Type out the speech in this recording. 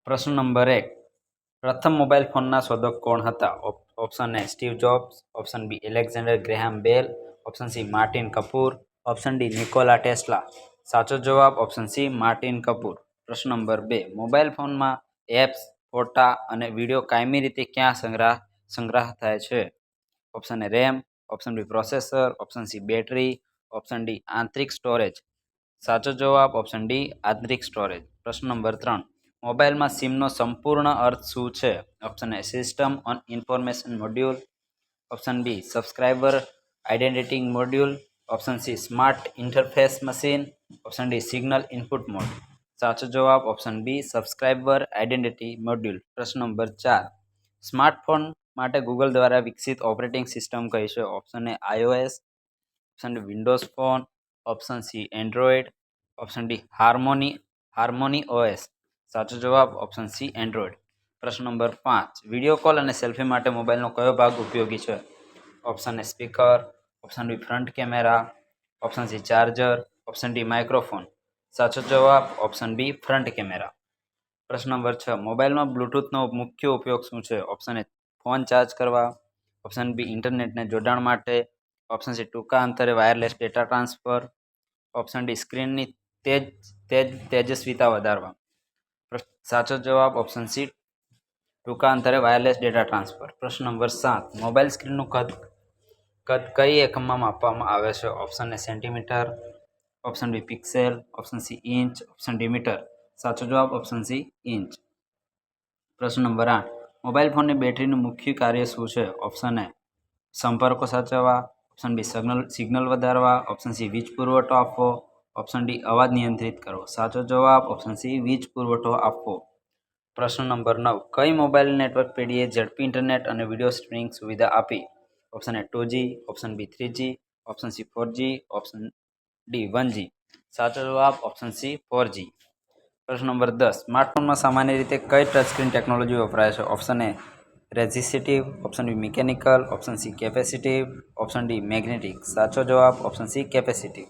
પ્રશ્ન નંબર 1. પ્રથમ મોબાઈલ ફોનના શોધક કોણ હતા? Option A Steve Jobs, option B Alexander Graham Bell, option C Martin Kapoor, option D Nikola Tesla. સાચો જવાબ ઓપ્શન સી માર્ટિન કપૂર. પ્રશ્ન નંબર 2. મોબાઈલ ફોનમાં એપ્સ, ફોટા અને વિડીયો કાયમી રીતે ક્યાં સંગ્રહ થાય છે? Option A RAM, option B processor, option C battery, option D આંતરિક સ્ટોરેજ. સાચો જવાબ ઓપ્શન ડી આંતરિક સ્ટોરેજ. પ્રશ્ન નંબર 3. મોબાઈલમાં સિમનો સંપૂર્ણ અર્થ શું છે? Option A system on information module, option B subscriber identity module, option C smart interface machine, option D signal input mode. સાચો જવાબ option B subscriber identity module. પ્રશ્ન નંબર 4. સ્માર્ટફોન માટે ગૂગલ દ્વારા વિકસિત ઓપરેટિંગ સિસ્ટમ કઈ છે? Option A iOS, option D Windows phone, option C Android, option D Harmony OS. સાચો જવાબ ઓપ્શન સી એન્ડ્રોઈડ. પ્રશ્ન નંબર 5. વિડીયો કોલ અને સેલ્ફી માટે મોબાઈલનો કયો ભાગ ઉપયોગી છે? Option A speaker, option B front camera, option C charger, option D microphone. સાચો જવાબ ઓપ્શન બી ફ્રન્ટ કેમેરા. પ્રશ્ન નંબર 6. મોબાઈલમાં બ્લૂટૂથનો મુખ્ય ઉપયોગ શું છે? ઓપ્શન એ ફોન ચાર્જ કરવા, ઓપ્શન બી ઇન્ટરનેટને જોડાણ માટે, ઓપ્શન સી ટૂંકા અંતરે wireless data transfer, option D સ્ક્રીનની તેજસ્વીતા વધારવા. સાચો જવાબ ઓપ્શન સી ટૂંકા અંતરે વાયરલેસ ડેટા ટ્રાન્સફર. પ્રશ્ન નંબર 7. મોબાઈલ સ્ક્રીનનું કદ કઈ એકમમાં માપવામાં આવે છે? Option A centimetre, option B pixel, option C inch, option D metre. સાચો જવાબ ઓપ્શન સી ઇંચ. પ્રશ્ન નંબર 8. મોબાઈલ ફોનની બેટરીનું મુખ્ય કાર્ય શું છે? ઓપ્શન એ સંપર્કો સાચવવા, ઓપ્શન બી સિગ્નલ વધારવા, ઓપ્શન સી વીજ પુરવઠો આપવો, ઓપ્શન ડી અવાજ નિયંત્રિત કરવો. સાચો જવાબ ઓપ્શન સી વીજ પુરવઠો આપવો. પ્રશ્ન નંબર 9. કઈ મોબાઈલ નેટવર્ક પેઢીએ ઝડપી ઇન્ટરનેટ અને વિડીયો સ્ટ્રીમિંગ સુવિધા આપી? Option A 2G, option B 3G, option C 4G, option D 1G. સાચો જવાબ ઓપ્શન સી 4G. પ્રશ્ન નંબર 10. સ્માર્ટફોનમાં સામાન્ય રીતે કઈ ટચસ્ક્રીન ટેકનોલોજી વપરાય છે? Option A resistive, option B mechanical, option C capacitive, option D magnetic. સાચો જવાબ ઓપ્શન સી કેપેસિટિવ.